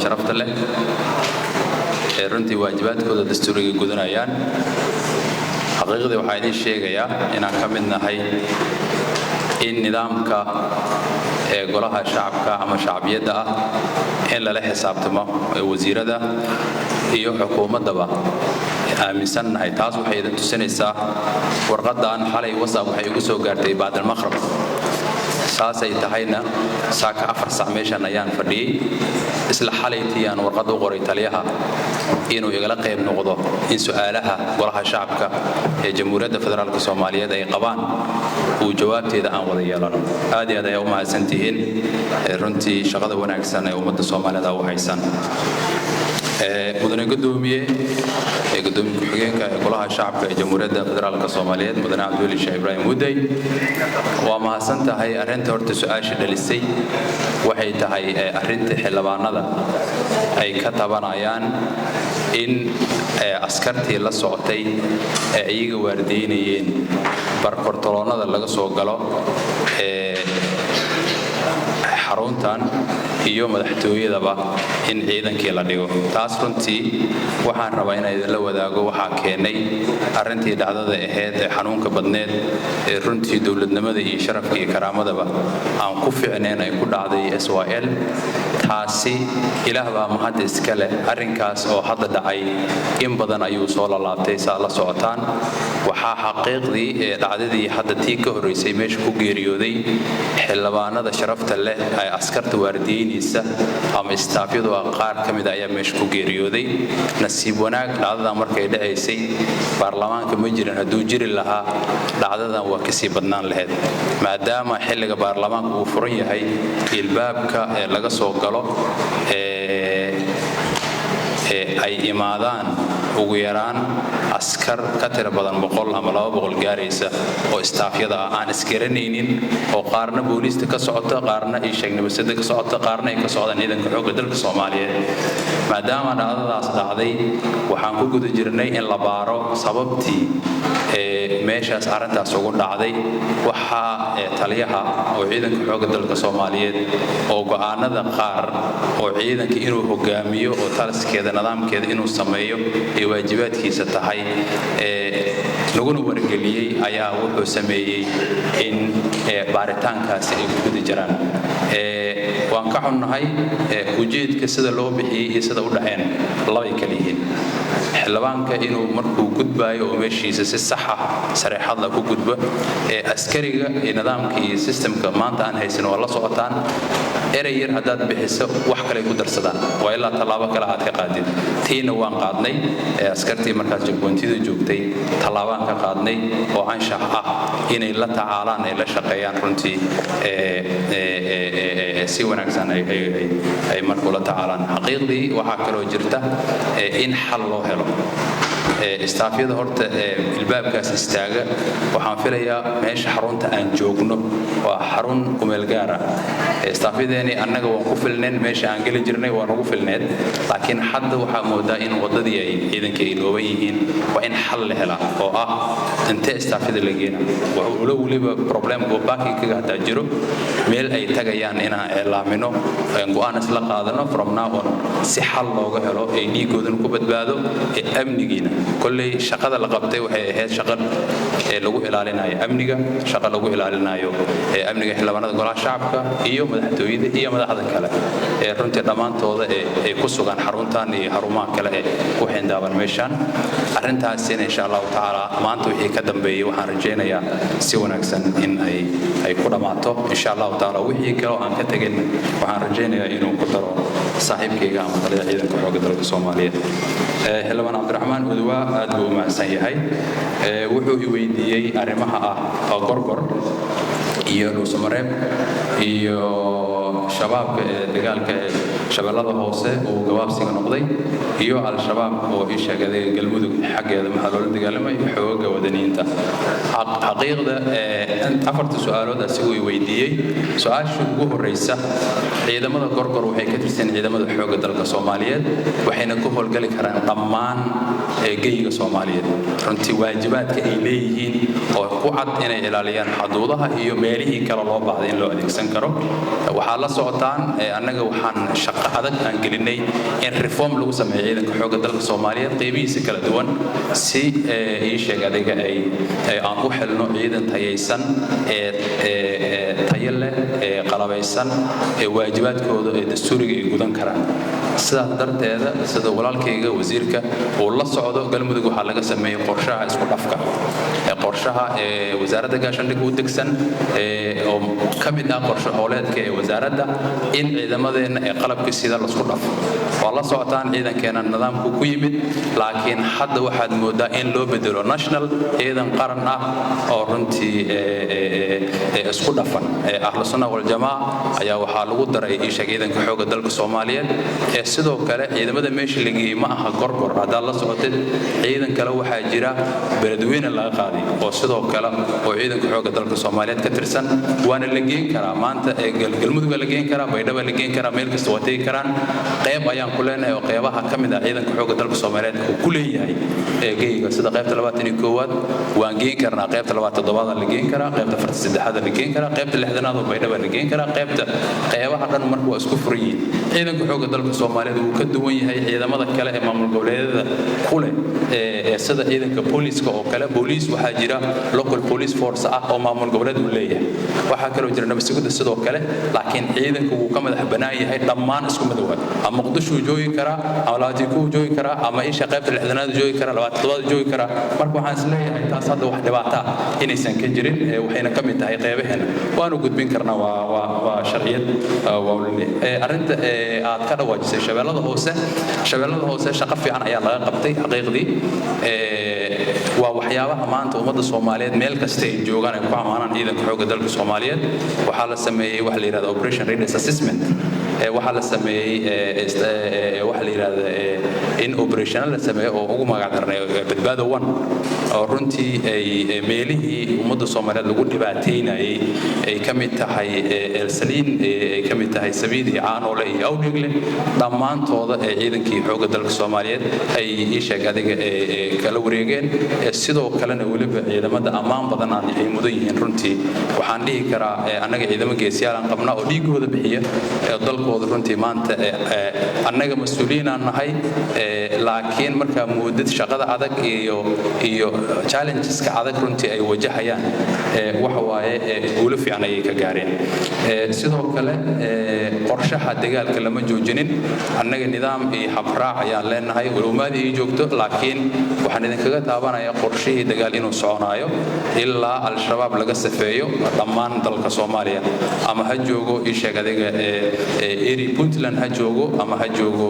شرفت له runtii waajibaadkooda dastuuriga gudanayaan xaqiiqdii waxa idin sheegayaa inaan ka mid nahay in nidaamka golaha shacabka ama shacbiyada in la xisaabtamo wasiirada iyo xukuumadaba aaminsannahay taas waxay idin tusinaysaa warqadan xalay WhatsApp waxay ugu soo gaartay baadal maqrib saasay tahayna saaka 4 saac meeshan ayaan fadhiyay isla xalaytii aan warqad u qoray taliyaha inuu igala qayb noqdo in su'aalaha golaha shacabka ee Jamhuuriyadda Federaalka Soomaaliyeed ay qabaan uu jawaabteeda aan wada yeelano aad iyo aad ay u mahadsantihiin runtii shaqada wanaagsan ee ummadda Soomaaliyeed u haysan mudane gudoomiye ku-xigeenka golaha shacabka ee Jamhuuriyadda Federaalka Soomaaliyeed mudane Cabdiweli Sheekh Ibraahim Muday waa mahadsantahay arinta horta su'aasha dhalisay waxay tahay arinta xildhibaanada ay ka tabanayaan in askartii la socotay iyaga waardeynayeen barkortoloonada laga soo galo xaruntan iyo madaxtooyadaba in ciidankii la dhigo taas runtii waxaan rabaa in ay la wadaago waxa keenay arintii dhacdada ahayd ee xanuunka badneed ee runtii dawladnimada iyo sharafka iyo karaamadaba aan ku fiicneen ay ku dhacday SYL taasi ilaah baa mahad iska leh arinkaas oo hadda dhacay in badan ayuu soo laabtay saa la socotaan waxa xaqiiqdii dhacdadii hadda tii ka horeysay meesha ku geeriyooday xildhibaanada sharafta leh ay askarta waardiinaysa ama istaafyadu qaar kamid ah ayaa meesha ku geeriyooday nasiib wanaag dhacdada markay dhacaysay baarlamaanka ma jirin haduu jiri lahaa dhacdadan waa ka sii badnaan lahayd maadaama xilliga baarlamaanka uu furan yahay ilbaabka laga soo galo ay imaadaan ugu yaraan askar ka tira badan 100 ama 200 gaaraysa oo istaafyada aan isgaranaynin oo qaarna booliska ka socota qaarna ay sheegnimada ka socota qaarna ay ka socdaan ciidanka xoogga dalka Soomaaliyeed maadaama dhacdadaas dhacday waxaan ku guda jirnay in la baaro sababtii meeshaas arintaas ugu dhacday waxa taliyaha oo ciidanka xoogga dalka Soomaaliyeed oo go'aanada qaar oo ciidanka inuu hogaamiyo oo talaskeeda nidaamkeeda inuu sameeyo ee waajibaadkiisa tahay laguna wargeliyay ayaa wuxuu sameeyay in baaritaankaasi ay ku guda jiraan waan ka xunnahay ujeedka sida loo bixiyay iyo sida u dhaceen laba kala yihiin xildhibaanka inuu markuu gudbaayo oo meeshiisa si sax ah sareexad la ku gudbo askariga iyo nidaamka iyo systemka maanta aan haysan waa la socotaan erayir hadaad bixiso wax kale ku darsadaan waa ilaa talaabo kale aad ka qaadid tiina waan qaadnay askartii markaas joontida joogtay talaabaan ka qaadnay oo anshax ah inay la tacaalaan ay la shaqeeyaan runtii si wanaagsan ay markuu la tacaalaan xaqiiqdii waxa kale oo jirta in xal loo helo istaafyada horta ilbaabkaas istaaga waxaan filayaa meesha xarunta aan joogno waa xarun kumeel gaar ah istaafyadeeni annaga waan ku filneen meesha aan gali jirnay waan ugu filneed laakiin hadda waxa moodaa in wadadii ay ciidanka ay looban yihiin waa in xal la helaa oo ah inta istaafyada la geena waxa uu waliba problem oo baaki kaga hada jiro meel ay tagayaan inaan eelaamino go'aan isla qaadano from now on si xal looga helo ay dhiigoodan ku badbaado ee amnigiina kullay shaqada la qabtay waxay ahayd shaqo lagu ilaalinayo amniga shaqo lagu ilaalinayo amniga xildhibaanada golaha shacabka iyo madaxtooyada iyo madaxda kale runtii dhamaantooda ay ku sugan xaruntan iyo xarumaha kale ee ku xindaaban meeshan arintaas insha Allah taala maanta wixii ka dambeeyay waxaan rajaynayaa si wanaagsan in ay ku dhamaato insha Allah taala wixii kale oo aan ka tagin waxaan rajaynayaa inuu ku daro saaxiibkayga ama taliyaha ciidanka xoogga dalka Soomaaliyeed xildhibaan Cabdiraxmaan Udwa aad buu mahadsan yahay wuxuu i weydiiyay arrimaha ah gorgor iyo Dhuusamareeb iyo shabaabka dagaalka shabeellada hoose oo gabaabsiga noqday iyo al-shabaab oo ay sheegay galmudug xageeda maxaa loo dagaalamay xooga wadaniinta xaqiiqda afarta su'aalood asigu i weydiiyay su'aasha ugu horeysa ciidamada gorgor waxay ka tirsan ciidamada xooga dalka Soomaaliyeed waxayna ku howlgali karaan dhammaan geeyiga Soomaaliyeed runtii waajibaadka ay leeyihiin oo ku cad inay ilaaliyaan xuduudaha iyo meelihii kale loo baahday in loo adeegsan karo waxa la socotaan annaga waxaan shaqo adag aan gelinay in reform lagu sameeyo ciidanka xoogga dalka Soomaaliyeed qeybihiisa kala duwan si ii sheeg adiga ay aan u helno ciidan tayaysan tayo leh qalabaysan waajibaadkooda ee dastuuriga ay gudan karaan sidaas darteeda sida walaalkayga wasiirka uu la socdo galmudug waxa laga sameeyay qorshaha isku dhafka qorshaha wasaaradda gaashaandhigga u degsan oo ka mid ah qorshe howleedka ee wasaaradda in ciidamadeena ee qalabka sida la isku dhafo waa la socotaan ciidankeena nidaamku ku yimid laakiin hadda waxaad moodaa in loo bedelo national ciidan qaran ah oo runtii isku dhafan ahlu sunna wal jamaa ayaa waxa lagu daray ciidanka xoogga dalka Soomaaliyeed sidoo kale ciidamada meesha la geeyay ma aha gorgor hadaa la socotay ciidan kale waxa jira beledweyne laga qaaday oo sidoo kale oo ciidanka xoogga dalka Soomaaliyeed ka tirsan waana la geyn karaa maanta galmudug la geyn karaa baydhabo la geyn karaa meel kasta watay karaan qayb ayaan ku leenahay oo qaybaha kamid ah ciidanka xoogga dalka Soomaaliyeed oo ku leeyahay geeyga sida qaybta 21aad waan geyn karnaa qaybta 27aad la geyn karaa qaybta 43aad la geyn karaa qaybta 60aad oo baydhabo la geyn karaa qaybaha dhan markuu isku furiyin ciidanka xoogga dalka Soomaaliyeed uu ka duwan yahay ciidamada kale ee maamul goboleedyada kule sida ciidanka booliska oo kale booliis waxa jira local police force ah oo maamul goboleed uu leeyahay waxa kale oo jira nabadgelyada sidoo kale laakiin ciidanku uu ka madax banaan yahay dhammaan isku mid ah ama Muqdisho joogi kara ama Laatiku joogi kara ama isha qaybta 60aad joogi kara 27aad joogi kara marka waxaan isleeyahay taas hadda wax dhibaato inaysan ka jirin waxayna ka mid tahay qaybaheena waanu gudbin karnaa waa sharciyad arinta aad ka dhawaajisay shabeellada hoose shaqo fiican ayaa laga qabtay xaqiiqdii waa waxyaabaha maanta ummadda Soomaaliyeed meel kasta ay joogaan ay ku amaanaan ciidanka xoogga dalka Soomaaliyeed waxa la sameeyay wax la yiraahdo operation readiness assessment waxa la sameeyay wax la yiraahdo in operational la sameeyo oo ugu magac darnay badbaado 1 oo runtii ay meelihii ummadda Soomaaliyeed lagu dhibaateynayay ay kamid tahay Elsaliin ay kamid tahay Sabiid iyo Caanoole iyo Awdhegle dhamaantooda ciidankii xoogga dalka Soomaaliyeed ay sheeg adiga kala wareegeen sidoo kalena waliba ciidamada ammaan badan ay mudan yihiin runtii waxaan dhihi karaa anaga ciidamo geesiyaal aan qabnaa oo dhiigooda bixiya dalkooda runtii maanta anaga mas'uuliyiin aan nahay laakiin marka muudad shaqada adag iyo challengeska adag runtii ay wajahayaan waxa waaye guulo fiican ay ka gaareen sidoo kale qorshaha dagaalka lama joojinin annaga nidaam iyo habraac ayaan leenahay walaamaadii ay joogto laakiin waxaan idinkaga taabanayaa qorshihii dagaal inuu soconaayo ilaa al-shabaab laga safeeyo dhammaan dalka Soomaaliya ama ha joogo isheeg adiga eri Puntland ha joogo ama ha joogo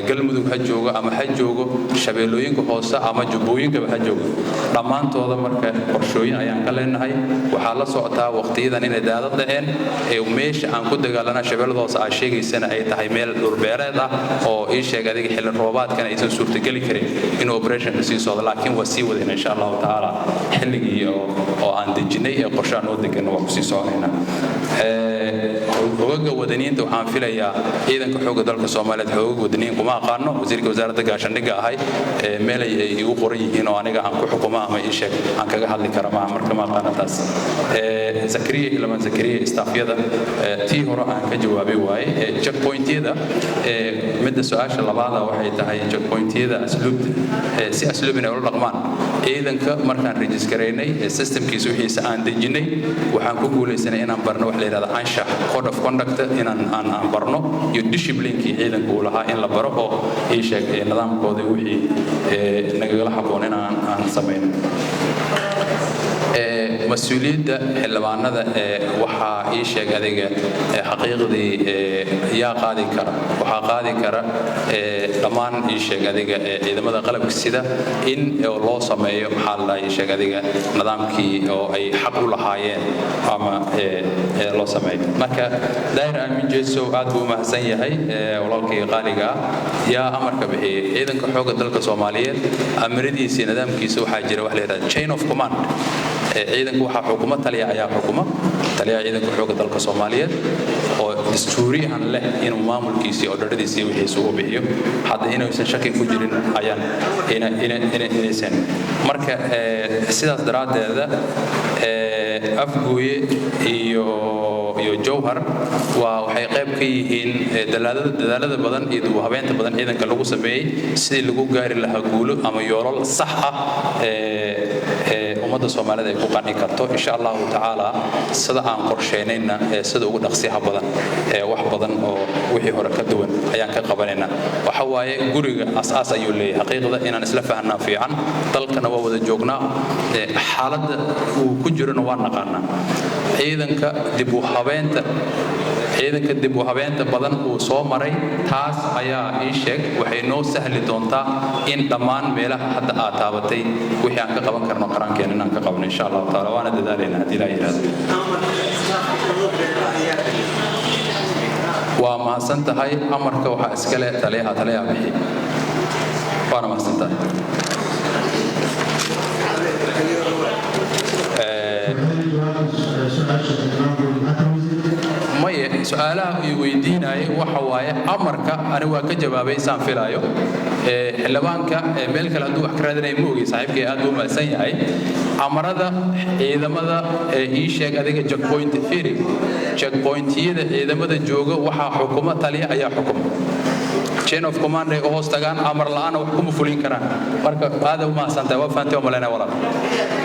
galmudug ha joogo ama ha joogo shabeellooyinka hoose ama jubbooyinka ha joogo dhammaantooda marka qorshooyin ayaan ka leenahay waxa la socotaa waqtiyadan inay daadad dhaceen meesha aan ku dagaalana shabeellada hoose ay sheegaysana ay tahay meel dhurbeereed ah oo isheeg adiga xilli roobaadkan aysan suurtagali karin in operation sii socdo laakiin waa sii wadayna insha Allah taala xilligii oo aan dejinay qorshahan oo degan waa ku sii soconaynaa xoogga wadaniinta waxaan filayaa ciidanka xoogga dalka Soomaaliyeed xoogga wadaniin kuma aqaano wasiirka wasaaradda gaashaandhigga ahay meel ay igu qoran yihiin oo aniga aan ku xukumo ama isheeg aan kaga hadli karo marka ma aqaano taas Zakariya istaafyada tii hore aan ka jawaabay waaye checkpointyada midda su'aasha labaad waxay tahay checkpointyada si asluubina u dhaqmaan ciidanka markaan register-gareynay systemkiisa wixiisa aan dejinay waxaan ku guuleysanay inaan barno wax la yiraahdo anshax code of conduct inaan barno iyo discipline-kii ciidanka uu lahaa in la baro oo ay sheegay nidaamkooda wixii nagala haboon inaan sameeyno مسؤولية حلوانة وحا إيش قادية حقيقة يا قادي كرا وحا قادي كرا لمان إيش قادية إذا ماذا قلب كسيدة إن الله سماه حال إيش قادية نظام كي أو أي حق لحياة أما الله سماه مكة داير أمين جيسو عدو محسن يهي والله كي قاليجا يا أمر كبيه إذا كحوق دلك الصومالية أمردي سندام كيسو حاجر وحليرة chain of command ciidanku waxa xukuumad taliya ayaa xukuma taliya ciidanka xoogga dalka Soomaaliyeed oo dastuuriyan leh inuu maamulkiisa oo dharadiisa wixiisa u bixiyo hadda inaysan shaki ku jirin ayaan inaysan marka sidaas daraadeeda afguye iyo iyo jowhar waxay qayb ka yihiin dadaalada badan iyo dib u habeynta badan ciidanka lagu sameeyey sidii lagu gaari lahaa guulo ama yoolal sax ah ummadda Soomaaliyeed ay ku qani karto insha Allah ta'ala sida aan qorsheynayna sida ugu dhaqsiyaha badan wax badan oo wixii hore ka duwan ayaan ka qabanayna waxa waaye guriga asaas ayuu leeyahay xaqiiqda inaan isla fahanaa fiican dalkana waa wada joognaa xaaladda uu ku jirana waa naqaanaa ciidanka dib u habeynta badan uu soo maray taas ayaa ii sheeg waxay noo sahli doontaa in dhammaan meelaha hadda aad taabatay wixii aan ka qaban karno qarankeena inaan ka qabno insha Allah taala waana dadaaleyna haddii la yiraahdo waa mahadsan tahay amarka waxa iskale taliyaha bixi waana mahadsan tahay maye su'aalaha uu weydiinay waxa waaye amarka ani waa ka jawaabay saan filaayo xildhibaanka meel kale haduu wax ka raadinay ma ogi saaxiibkay aad u maasan yahay amarada ciidamada ii sheeg adiga checkpoint-yada ciidamada jooga waxa xukuma taliya ayaa xukuma chain of command ay hoos tagaan amar la'aan wax kuma fulin karaan marka aad u maasan tahay waa fahanteen walaalahay